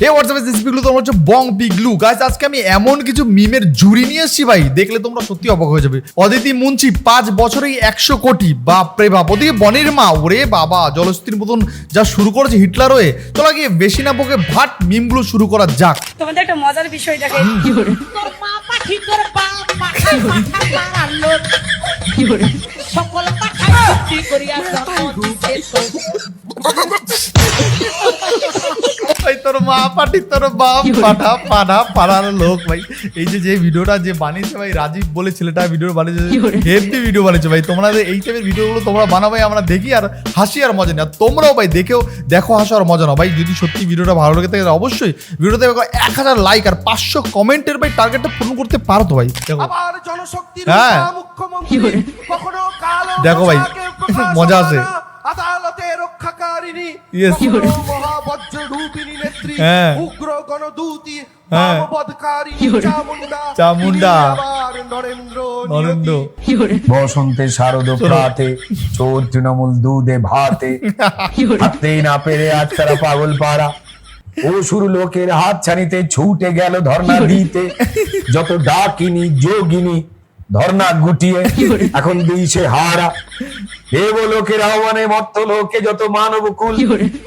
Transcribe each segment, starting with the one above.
এই হোয়াটসঅ্যাপে যে পিগলু তোমরা হচ্ছে বং পিগলু গাইস। আজকে আমি এমন কিছু মিমের ঝুড়ি নিয়ে এসেছি ভাই, দেখলে তোমরা সত্যি অবাক হয়ে যাবে। অদিতি মুন্সি 5 বছরেই 100 কোটি, বাপরে বাপ। ওদিকে বনের মা, ওরে বাবা, জলস্তির মতন যা শুরু করেছে হিটলার হয়ে। চলো গিয়ে বেশি না বকে ভাট মিমগুলো শুরু করা যাক। তোমাদের একটা মজার বিষয় দেখে, সকল ভাই তোর মা পাটি তোর বাপ পাঠা পাঠা পাড়ার লোক ভাই। এই যে ভিডিওটা যে বানিয়েছে ভাই রাজীব বলে ছেলেটা ভিডিও বানিয়েছে, হেভি ভিডিও বানিয়েছে ভাই। তোমরা এই টাইপের ভিডিওগুলো তোমরা বানাবে, আমরা দেখি আর হাসি আর মজা না। তোমরাও ভাই দেখো হাসো আর মজা না ভাই। যদি সত্যি ভিডিওটা ভালো লাগে থাকে অবশ্যই ভিডিওতে 1000 লাইক আর 500 কমেন্টের ভাই টার্গেটটা পূরণ করতে পারো তো ভাই। আবার জনশক্তির হ্যাঁ মুখ্যমন্ত্রী কখনো কালো দেখো ভাই মজা আছে। আদালতে রক্ষাকারিণী মহাবজ্র রূপিণী নেত্রী উগ্র গণদূতী মানববধকারিণী চামুন্ডা নরেন্দ্র বসন্তে শারদ প্রাতে চোর তৃণমূল দুধে ভাতে হাতেই না পেরে আজ তারা পাগল পাড়া ও শুরু লোকের হাত ছানিতে ছুটে গেল ধর্ণা দিতে যত ডাকিনি যোগিনী ধর্ণা গুটিয়ে এখন দিয়েছে হারা দেব লোকের আহ্বানে মত্ত লোকে যত মানব কুল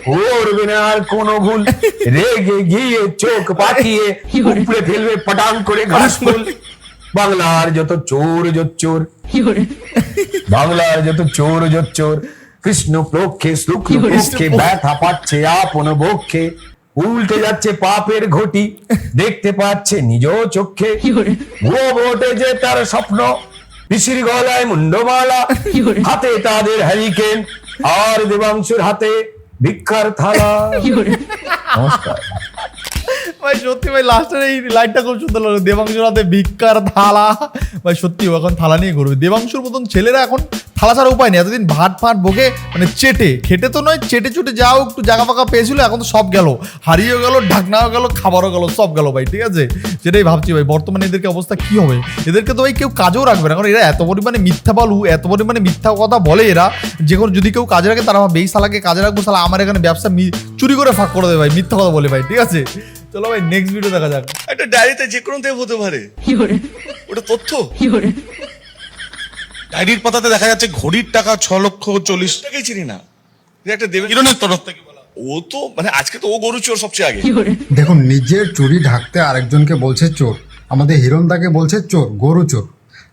করবে না আর কোন ভুল রেগে গিয়ে চোখ পাকিয়ে উপরে ফেলবে পটাং করে ঘাস ফুল বাংলার যত চোর জোচ্চোর বাংলার যত চোর জোচ্চোর কৃষ্ণ পক্ষে শুক্ল পক্ষে ব্যথা পাচ্ছে আপন বক্ষে উল্টে যাচ্ছে পাপের ঘটি দেখতে পাচ্ছে নিজ চোখে ও ভোটে যে তার স্বপ্ন পিসির গলায় মুন্ডমালা হাতে তাদের হ্যারিকেন আর দেবাংশুর হাতে ভিক্ষার থালা। নমস্কার ভাই সত্যি ভাই লাস্টের এই লাইনটা খুব সুন্দর লাগলো, দেবাংশুর হাতে ভিক্ষার থালা। ভাই সত্যি এখন থালা নিয়ে ঘুরবে। দেবাংশুর মতন ছেলেরা এখন থালা ছাড়া উপায় নেই। এতদিন ভাত বকে মানে খেটে তো নয়, চেটে যাও একটু জায়গা ফাঁকা পেয়েছিল, এখন তো সব গেল, হারিয়েও গেল, ঢাকনাও গেল, খাবারও গেল, সব গেল ভাই। ঠিক আছে, সেটাই ভাবছি ভাই বর্তমানে এদেরকে অবস্থা কি হবে। এদেরকে তো ভাই কেউ কাজেও রাখবে না, কারণ এরা এত পরিমাণে মিথ্যা বালু, এত পরিমাণে মিথ্যা কথা বলে এরা, যে কোনো যদি কেউ কাজে রাখে তারা এই শালাকে কাজে রাখবো, শালা আমার এখানে ব্যবসা চুরি করে ফাঁক করে দেবে ভাই, মিথ্যা কথা বলে ভাই। ঠিক আছে, চলো ভাই নেক্সট ভিডিও দেখা যাক। একটা ডায়েরিতে যে কোনো দেব হতে পারে, ওটা তথ্য। ডায়েরির পাতাতে দেখা যাচ্ছে ঘড়ির টাকা 6,40,00,000 টাকাই চিনি না, একটা দেবে কিরণের তরফ থেকে বলা। ও তো মানে আজকে তো ও গরু চোর সবচেয়ে আগে। দেখুন, নিজের চুরি ঢাকতে আরেকজনকে বলছে চোর, আমাদের হিরণদাকে বলছে চোর, গরু চোর।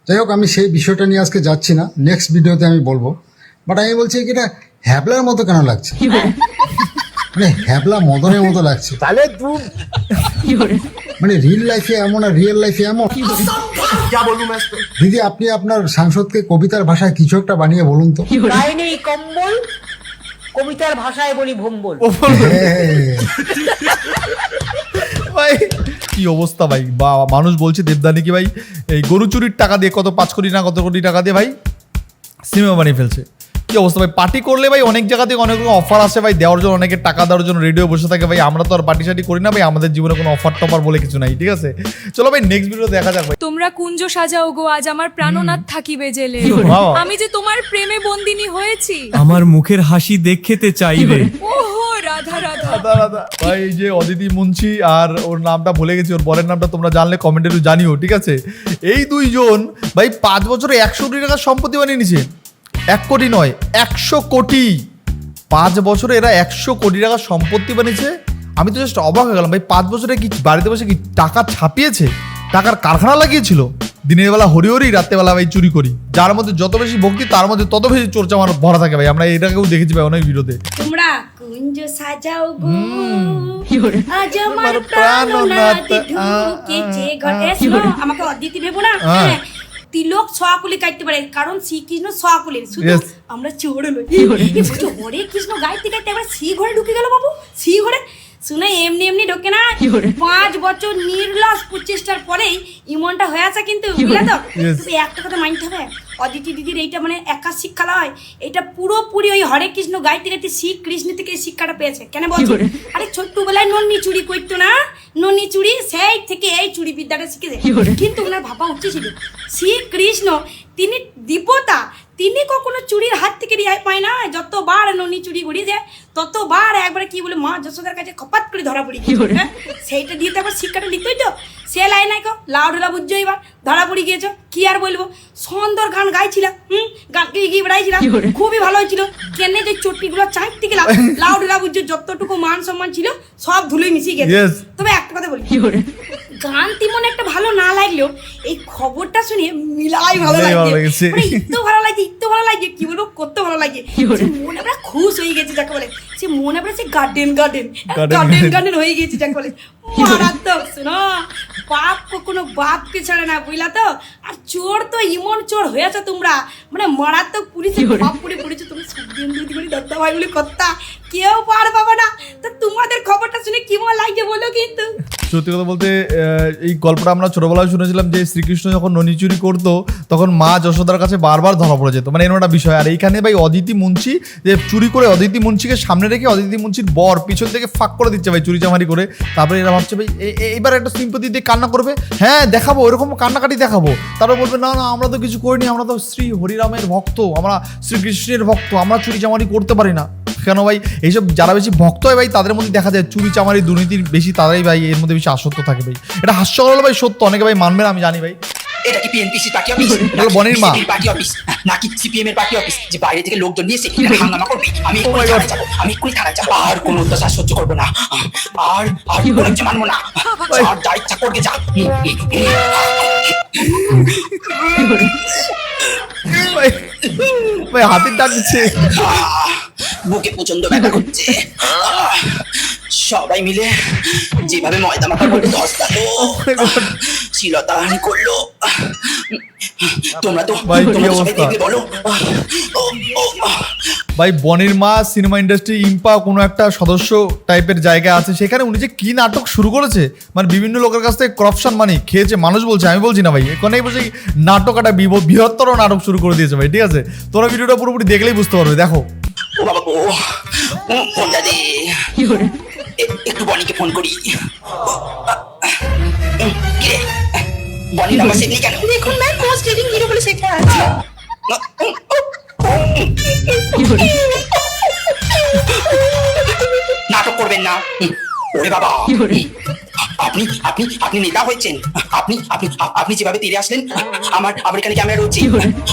যাই হোক, আমি সেই বিষয়টা নিয়ে আজকে যাচ্ছি না, নেক্সট ভিডিওতে আমি বলবো। বাট আমি বলছি এটা হ্যাবলার মতো কেন লাগছে, মানে হ্যাবলা মদনের মতো লাগছে। তাহলে মানে রিয়েল লাইফে এমন আর রিয়েল লাইফে এমন। দিদি, আপনি আপনার সাংসদকে কবিতার ভাষায় কিছু একটা বানিয়ে বলুন তো। নেই কম্বল, কবিতার ভাষায় বলি ভম্বল। ভাই কি অবস্থা ভাই, বা মানুষ বলছে দেবদানি কি ভাই এই গরু চুরির টাকা দিয়ে কত 5 কোটি না কত কোটি টাকা দিয়ে ভাই সিনেমা বানিয়ে ফেলছে। কি অবস্থা ভাই, পার্টি করলে ভাই অনেক জায়গা থেকে অনেক রকম অফার আসে ভাই, দেওয়ার জন্য অনেকে টাকা দেওয়ার জন্য রেডিও বসে থাকে ভাই। আমরা তো আর পার্টি সার্টি করি না ভাই, আমাদের জীবনে কোনো অফার টফার বলে কিছু নাই। ঠিক আছে, চলো ভাই নেক্সট ভিডিও দেখা যাক ভাই। তোমরা কুঞ্জ সাজাও গো আজ আমার প্রাণনাথ থাকিবে জেলে, আমি যে তোমার প্রেমে বন্দিনী হয়েছি, আমার মুখের হাসি দেখতে চাইবে। ওহো রাধা রাধা রাধা। ভাই এই যে অদিতি মুন্সি আর ওর নামটা ভুলে গেছি, ওর বরের নামটা তোমরা জানলে কমেন্টে একটু জানিও। ঠিক আছে, এই দুইজন ভাই 5 বছরে 100 কোটি টাকার সম্পত্তি বানিয়ে নিছে। 1 কোটি নয়, 100 কোটি। 5 বছরে এরা 100 কোটি টাকার সম্পত্তি বানিয়েছে। আমি তো জাস্ট অবাক হয়ে গেলাম ভাই, 5 বছরে কি বাড়িতে বসে কি টাকা ছাপিয়েছে, টাকার কারখানা লাগিয়েছিল। দিনের বেলা হরি হরি, রাত্রেবেলা ভাই চুরি করি। যার মধ্যে যত বেশি ভক্তি তার মধ্যে তত বেশি চর্চা আমার ভরা থাকে ভাই। আমরা এটাকেও দেখেছি ভাই অনেক ভিডিওতে। তোমরা কুঞ্জ সাজাও গো আজ আমার প্রাণনাথ ঢুকেছে ঘরে। শোনো, আমাকে অদিতি ভেবো না, তিলক সোয়াকুলি কাটতে পারে, কারণ শ্রীকৃষ্ণ সোয়াকুলি। শুধু আমরা চোর নই, হরে কৃষ্ণ গাইতে গাইতে আবার শ্রী ঘরে ঢুকে গেল বাবু। শ্রী ঘরে শুনে এমনি ঢোকে না, 5 বছর নির্লস প্রচেষ্টার পরেই ইমনটা হয়ে আছে। কিন্তু বুঝলে তো, তুমি একটা কথা মানতে হবে, অদিতি দিদির এইটা মানে একা শিক্ষা নয়, এটা পুরোপুরি ওই হরে কৃষ্ণ গাইতে গাইতে শ্রীকৃষ্ণ থেকে এই শিক্ষাটা পেয়েছে। কেন বলছো? আরে ছোট্টবেলায় নন্নি চুরি করতো না, নন্নি চুরি, সেই থেকে এই চুরি বিদ্যাটা শিখেছে। কিন্তু ওনার ভাবা উচিত ছিল শ্রীকৃষ্ণ তিনি দেবতা, তিনি কখনো চুরির হাত থেকে রেহাই পায় না। যতবার ননি চুরি করি যায় ততবার একবারে কি বলে মা যশোদার কাছে খপাত করে ধরা পড়ি গিয়েছে, হ্যাঁ? সেইটা দিয়ে তো একবার শিক্ষাটা লিখতেই তো সে লাই নাই কো লাউডলা বুঝছো, এবার ধরা পড়ে গিয়েছো। কি আর বলবো, সুন্দর গান গাইছিলাম, গান গিয়ে বেড়াইছিলাম, খুবই ভালো হয়েছিল। কেনে যে চট্টিগুলো চাঁদতে গেলাম লাউডলা বুঝছো, যতটুকু মান সম্মান ছিল সব ধুলোই মিশিয়ে গেছে। তবে একটা কথা বলি, গান তেমন একটা ভালো না লাগলেও এই খবরটা শুনে মিলাই ভালো লাগছে, মানে এত ভালো লাগছে, এত ভালো লাগছে, কি বলবো, কত ভালো লাগছে। মনে আমরা খুশ হয়ে গেছে যাকে বলে, সে মনে আমরা সে গার্ডেন হয়ে গেছে যাকে বলে। মারাত্মক শোনো, বাপ কখনো বাপকে ছাড়ে না, বুঝলা তো। আর চোর তো এমন চোর হয়েছে তোমরা, মানে মারাত্মক পুলিশে বাপ পড়ে পড়েছো তুমি, দুদি করে দত্তা ভাই বলে কথা কেউ পার পাবে না। তো তোমাদের খবরটা শুনে কেমন লাগছে বলো কিন্তু। সত্যি কথা বলতে এই গল্পটা আমরা ছোটবেলায় শুনেছিলাম যে শ্রীকৃষ্ণ যখন ননি চুরি করতো তখন মা যশোদার কাছে বারবার ধরা পড়ে যেত, মানে এরকম একটা বিষয়। আর এইখানে ভাই অদিতি মুন্সি যে চুরি করে অদিতি মুন্সিকে সামনে রেখে অদিতি মুন্সির বর পিছন থেকে ফাঁক করে দিচ্ছে ভাই চুরি চামারি করে। তারপরে এরা ভাবছে ভাই এইবার একটা সিম্পতি দিয়ে কান্না করবে, হ্যাঁ দেখাবো, এরকম কান্নাকাটি দেখাবো। তারপর বলবে না না আমরা তো কিছু করিনি, আমরা তো শ্রী হরিরামের ভক্ত, আমরা শ্রীকৃষ্ণের ভক্ত, আমরা চুরি চামারি করতে পারি না। কেন ভাই এইসব যারা বেশি ভক্ত হয় ভাই তাদের মধ্যে দেখা যায় চুরি চামারি দুর্নীতির বেশি, তারাই ভাই এর মধ্যে বেশি আসক্ত থাকে ভাই। এটা হাস্যকর হলো ভাই, সত্য, অনেকে ভাই মানবে না আমি জানি ভাই। এটা কি পিএনপিসি পার্টি অফিস বনির মা পার্টি অফিস নাকি সিপিএম এর পার্টি অফিস যে বাইরে থেকে লোকজন নিয়ে এসে হাঙ্গামা করবে? আমি এক্ষুনি থানায় যাবো, আর কোনো অত্যাচার সহ্য করবো না, আর কোনো কিছু মানবো না, আর যা ইচ্ছা করবে যা। ভাই হাতির ডাক দিচ্ছে, বুকে প্রচন্ড ব্যথা করছে। সবাই মিলে যেভাবে ময়দা মাখা করে ধস্তালো শিলতাহানি করলো, তোমরা তো সবাই দেখলে বলো। ভাই বনির মা সিনেমা ইন্ডাস্ট্রি ইম্পা কোনো একটা সদস্য টাইপের জায়গা আছে, সেখানে উনি যে কি নাটক শুরু করেছে, মানে বিভিন্ন লোকের কাছ থেকে করাপশন মানি খেয়েছে, মানুষ বলছে, আমি বলছি না ভাই, এখানেই বলছে নাটক একটা বৃহত্তর নাটক শুরু করে দিয়েছে ভাই। ঠিক আছে, তোরা ভিডিওটা পুরোপুরি দেখলেই বুঝতে পারবে, দেখো। ও বাবা গো, ফোনটা দে, একটু বনিকে ফোন করি। বনি নাম্বার সেভ নেই কেন? দেখুন ম্যাম, পোস্ট রিডিং হিরো বলে সেভ করা আছে। নাটক করবেন না। ওরে বাবা, আপনি আপনি আপনি নেতা হয়েছেন, আপনি আপনি আপনি যেভাবে তীরে আসলেন, আমার এখানে ক্যামেরা রয়েছে,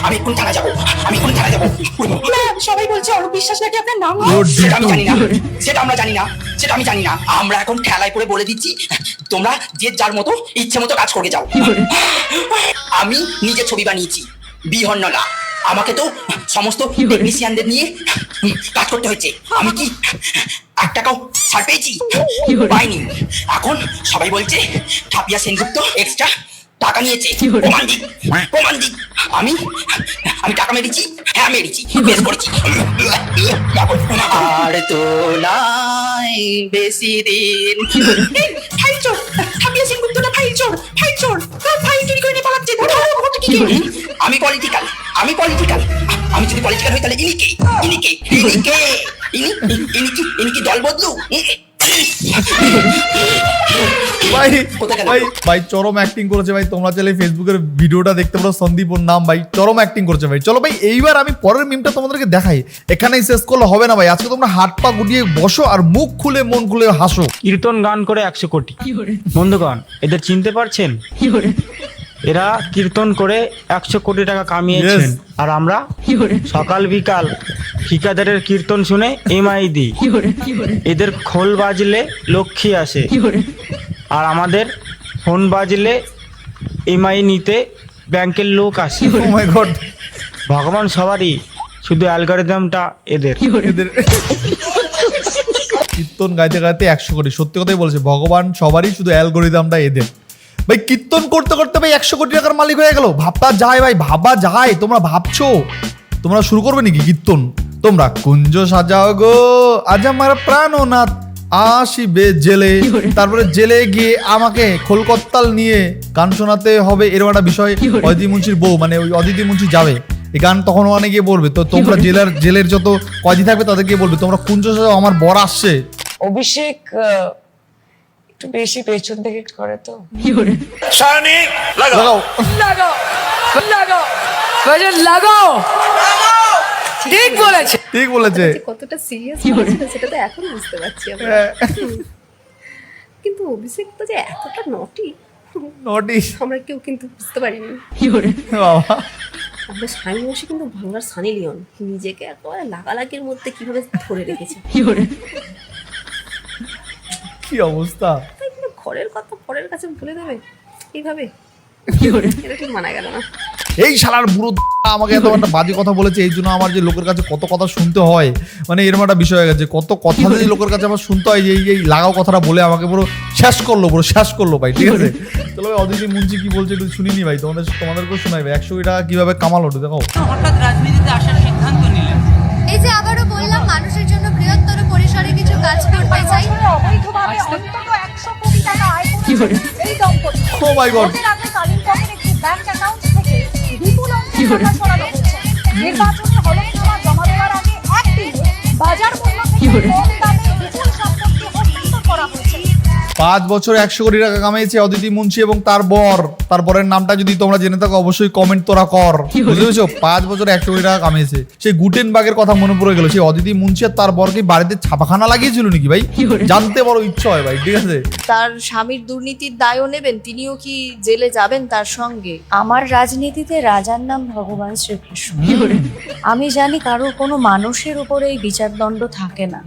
আমি এক্ষুনি থানা যাবো, আমি এক্ষুনি থানা যাবো। সবাই বলছে অরূপ বিশ্বাস নাকি আপনার নাম। সেটা আমি জানি না, সেটা আমরা জানি না, সেটা আমি জানি না। আমরা এখন খেলায় করে বলে দিচ্ছি, তোমরা যে যার মতো ইচ্ছে মতো কাজ করে যাও। আমি নিজে ছবি বানিয়েছি, বিহন্নলা, আমাকে তো সমস্ত টেকনিশিয়ানদের নিয়ে কাজ করতে হয়েছে। আমি কি 1 টাকাও ছাড় পেয়েছি? পাইনি। এখন সবাই বলছে ঠাপিয়া সেনগুপ্ত এক্সট্রা টাকা নিয়েছে, প্রমাণ দিক, প্রমাণ দিক। আমি টাকা মেরেছি, হ্যাঁ মেরেছি, বেশ করেছি। আর তো নাই বেশি দিন। ফাইল চোর, ঠাপিয়া সেনগুপ্তটা ফাইল চোর, ফাইল চোর, ফাইল চুরি করে নিয়ে পালাচ্ছে। আমি পলিটিক্যাল, আমি পলিটিক্যাল, আমি যদি পলিটিক্যাল হই তাহলে ইনি কি দল বদলু? ভাই চরম অ্যাক্টিং করেছে ভাই, তোমরা চাইলে ফেসবুকের ভিডিওটা দেখতে পারো, সন্দীপ ওর নাম, ভাই চরম অ্যাক্টিং করেছে ভাই। চলো ভাই এইবার আমি পরের মিমটা তোমাদেরকে দেখাই, এখানেই শেষ করলে হবে না ভাই, আজকে তোমরা হাত পা গুটিয়ে বসো আর মুখ খুলে মন খুলে হাসো। কীর্তন গান করে 100 কোটি। বন্ধুগণ, এদের চিনতে পারছেন? এরা কীর্তন করে 100 কোটি টাকা কামিয়েছেন, আর আমরা সকাল বিকাল ঠিকাদারের কীর্তন শুনে এমআই দিই। এদের খোল বাজলে লক্ষ্মী আসে, আর আমাদের ফোন বাজলে এমআই নিতে ব্যাংকের লোক আসে। ও মাই গড, ভগবান সবারই, শুধু অ্যালগরিদমটা এদের। কীর্তন গাইতে গাইতে 100 কোটি, সত্যি কথাই বলেছে, ভগবান সবারই, শুধু অ্যালগরিদমটা এদের। ভাই কীর্তন করতে করতে ভাই 100 কোটি টাকার মালিক হয়ে গেল, ভাবতা যায় ভাই, ভাবা যায়। তোমরা ভাবছো তোমরা শুরু করবে নাকি কীর্তন? তোমরা কুঞ্জ সাজাও গো আজ আমার প্রাণনাথ আসিবে জেলে, তারপরে জেলে গিয়ে আমাকে খোলকত্তাল নিয়ে গান শোনাতে হবে, এরকম একটা বিষয়। অদিতি মুন্সির বউ, মানে ওই অদিতি মুন্সি যাবে, এই গান তখন ওখানে গিয়ে বলবে, তো তোমরা জেলের যত কয়েদি থাকবে তাদের গিয়ে বলবে তোমরা কুঞ্জ সাজাও আমার বর আসছে। অভিষেক একটু বেশি পেছন থেকে করে তো। লাগাও লাগাও লাগাও লাগাও ঠিক বলেছে। ঠিক বলেছে। কতটা সিরিয়াস সেটা তো এখন বুঝতে পারছি আমরা। কিন্তু অভিষেক তো যে এতটা নটি আমরা কেউ কিন্তু বুঝতে পারিনি। বাবা আমরা স্বামী বসে কিন্তু বাংলার সানি লিওন নিজেকে একেবারে লাগালাগির মধ্যে কিভাবে ধরে রেখেছে। কি অবস্থা। তাই কিন্তু ঘরের কথা পরের কাছে ভুলে দেবে এইভাবে, এটা ঠিক মানা গেল না। এই শালার বুড়ো আমাকে এত একটা বাজে কথা বলেছে, এই জন্য আমার যে লোকের কাছে কত কথা শুনতে হয়, মানে এরকম একটা বিষয় হয়ে গেছে। কত কথা যে লোকের কাছে আমার শুনতে হয় যে এই লাগাও কথাটা বলে আমাকে পুরো শেষ করলো ভাই। ঠিক আছে, চলো ভাই অদিতি মুন্সি কি বলছে একটু শুনিনি ভাই, তোমাদেরকেও শোনাই ভাই। 100 টাকা কিভাবে কামাল ওঠে দেখো। হঠাৎ রাজনীতিতে আসার সিদ্ধান্ত নিলেন? এই যে আবারও বললাম, মানুষের জন্য বৃহত্তর পরিসরে কিছু কাজ করতে চাই। অবৈধভাবে অন্তত 100 কোটি টাকা আয় করেছে এই দম্পতি। ও মাই গড। ভোটের আগে কালিম্পংয়ের একটি ব্যাংক অ্যাকাউন্ট থেকে বিপুল অঙ্কের টাকা সরানো হয়েছে। নির্বাচনী হলফনামা জমা দেওয়ার আগে একদিনে বাজার মূল্য থেকে কম দামে বিপুল সম্পত্তি হস্তান্তর করা হয়েছে। 5 বছরে 100 কোটি টাকা কামিয়েছে অদিতি মুন্সি এবং তার বরের নামটা যদি তোমরা জেনে থাকো অবশ্যই কমেন্ট তোরা কর। বুঝতে পেরেছো? 5 বছরে 100 কোটি টাকা কামিয়েছে। সেই গুটেনবার্গের কথা মনে পড়ে গেল। সেই অদিতি মুন্সি আর তার বরকে বাড়িতে ছাপাখানা লাগিয়েছিল নাকি ভাই? জানতে বড় ইচ্ছা হয় ভাই। ঠিক আছে, তার স্বামীর দুর্নীতির দায়ও নেবেন, তিনিও কি জেলে যাবেন তার সঙ্গে? আমার রাজনীতিতে রাজার নাম ভগবান শ্রীকৃষ্ণ। আমি জানি কারোর কোনো মানুষের উপরে এই বিচারদণ্ড থাকে না।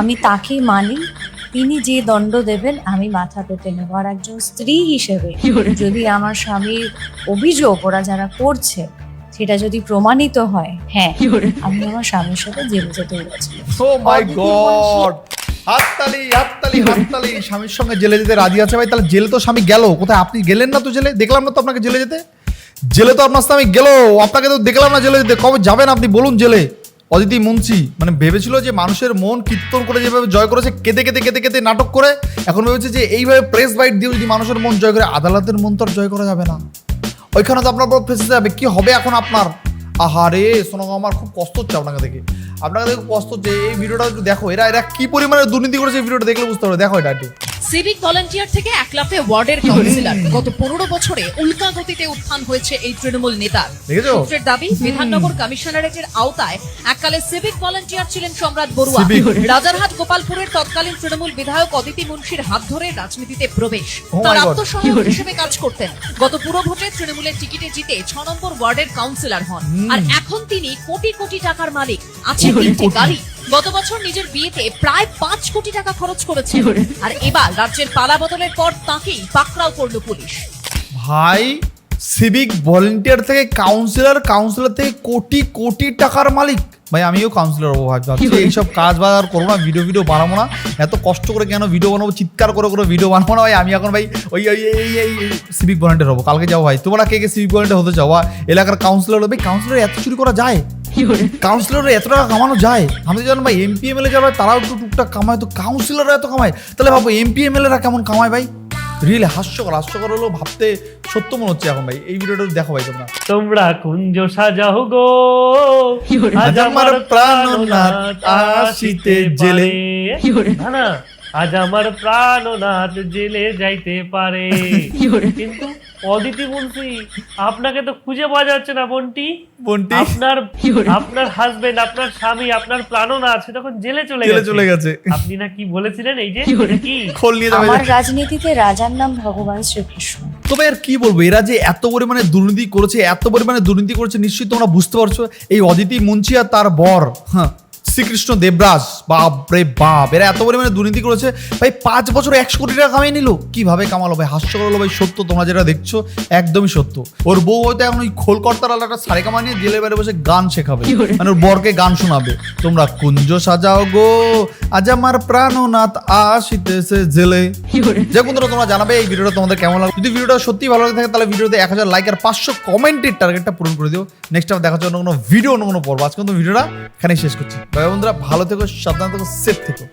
আমি তাকেই মানি, তিনি যে দণ্ড দেবেন আমি মাথা পেতে নেব। আর একজন স্ত্রী হিসেবে যদি আমার স্বামীর অভিযোগ ওরা যারা করছে সেটা যদি প্রমাণিত হয়, হ্যাঁ আমি আমার স্বামীর সাথে জেলে যেতে বলেছি। ও মাই গড, হাততালি। স্বামীর সঙ্গে জেলে যেতে রাজি আছে ভাই। তাহলে জেলে তো স্বামী গেল, কোথায় আপনি গেলেন না তো জেলে? দেখলাম না তো আপনাকে জেলে যেতে। জেলে তো আপনার স্বামী গেল, আপনাকে তো দেখলাম না জেলে যেতে। কবে যাবেন আপনি বলুন জেলে? অদিতি মুন্সি মানে ভেবেছিল যে মানুষের মন কীর্তন করে যেভাবে জয় করেছে, কেঁদে নাটক করে, এখন ভেবেছে যে এইভাবে প্রেস বাইট দিয়ে যদি মানুষের মন জয় করে, আদালতের মন তো আর জয় করা যাবে না। ওইখানে তো আপনার ফেসে যাবে। কি হবে এখন আপনার? আহারে শোনো, আমার খুব কষ্ট হচ্ছে আপনাকে দেখে খুব কষ্ট হচ্ছে। এই ভিডিওটা একটু দেখো, এরা কি পরিমাণে দুর্নীতি করেছে, ভিডিওটা দেখলে বুঝতে পারবে। দেখো এটা একটু। সিভিক ভলান্টিয়ার থেকে 1 লাফে ওয়ার্ডের কাউন্সিলর। গত 15 বছরে উল্কা গতিতে উত্থান হয়েছে এই তৃণমূল নেতার। সূত্রের দাবি, বিধাননগর কমিশনারেটের আওতায় এককালে সিভিক ভলান্টিয়ার ছিলেন সম্রাট বড়ুয়া। রাজারহাট গোপালপুরের তৎকালীন তৃণমূল বিধায়ক অদিতি মুন্সির হাত ধরে রাজনীতিতে প্রবেশ। তার আত্মসহায়ক হিসেবে কাজ করতেন। গত পুরো ভোটে তৃণমূলের টিকিটে জিতে 6 নম্বর ওয়ার্ডের কাউন্সিলর হন। আর এখন তিনি কোটি কোটি টাকার মালিক। আছে 3টি গাড়ি। গত বছর নিজের বিয়েতে প্রায় 5 কোটি টাকা খরচ করেছেন। আর এবার রাজ্যের পালা বদলের পর তাকেই পাকড়াও করলো পুলিশ। ভাই সিভিক ভলান্টিয়ার থেকে কাউন্সিলর থেকে কোটি কোটি টাকার মালিক। ভাই আমিও কাউন্সিলর হবো ভাবছি। এইসব কাজ বাজ করবো না, ভিডিও বানাবো না। এত কষ্ট করে কেন ভিডিও বানাবো, চিৎকার করে ভিডিও বানাবো না ভাই। আমি এখন ভাই ওই সিভিক ভলান্টিয়ার হবো। কালকে যাবো ভাই। তোমরা কে সিভিক ভলান্টিয়ার হতে চাও? এলাকার কাউন্সিলর হবে। কাউন্সিলর এত চুরি করা যায়? কাউন্সিলরের এত টাকা কামানো যায়? আমি জানি ভাই এমপি এমএলএ যাবে তারাও একটু টুকটাক কামায়, তো কাউন্সিলররা এত কামায়? তাহলে ভাবো এমপি এমএলএরা কেমন কামায় ভাই। রিয়েলি হাস্যকর হলো, ভাবতে সত্য মনে হচ্ছে এখন ভাই। এই ভিডিওটা দেখো ভাই তোমরা কুঞ্জ সাজাও গো, আজ আমার প্রাণনাথ আসিতে জেলে। না আজ আমার প্রাণনাথ জেলে যাইতে পারে। কিন্তু অদিতি মুন্সি আপনাকে তো খুঁজে পাওয়া যাচ্ছে না বন্টি। আপনার হাজবেন্ড, আপনার স্বামী, আপনার প্রাণনাথ সে তখন জেলে চলে গেছে। আপনি না কি বলেছিলেন এই যে কি খোল নিয়ে যাবে? আমার রাজনীতিতে রাজার নাম ভগবান শ্রীকৃষ্ণ। তবে আর কি বলবো, এরা যে এত পরিমাণে দুর্নীতি করেছে নিশ্চয়ই তোমরা বুঝতে পারছো। এই অদিতি মুন্সি আর তার বর শ্রীকৃষ্ণ দেবরাজ, বাপ রে বাপ, এরা এত পরিমাণে দুর্নীতি করেছে ভাই। 5 বছরে 100 কোটি টাকা কামিয়ে নিল। কিভাবে কামালো ভাই? হাস্যকর হলো ভাই। সত্য, তোমরা যেটা দেখছো একদমই সত্য। ওর বউ হয়তো এখন ওই খোলকর্তার আলাদা সারে কামা নিয়ে জেলে বাইরে বসে গান শেখাবে, মানে ওর বরকে গান শোনাবে। তোমরা কুঞ্জ সাজাও গো, আজ আমার প্রাণনাথ আসিতেছে জেলে। যে বন্ধুরা তোমরা জানাবে এই ভিডিওটা তোমাদের কেমন লাগবে। যদি ভিডিওটা সত্যি ভালো লাগে থাকে তাহলে ভিডিওতে 1000 লাইক আর 500 কমেন্টের টার্গেটটা পূরণ করে দিও। নেক্সট টাইম দেখা হচ্ছে অন্য কোনো ভিডিও, অন্য কোনো পর্ব। আজকে কিন্তু ভিডিওটা এখানেই শেষ করছি। বন্ধুরা ভালো থেকো, সাবধান থেকো, সেফ থেকো।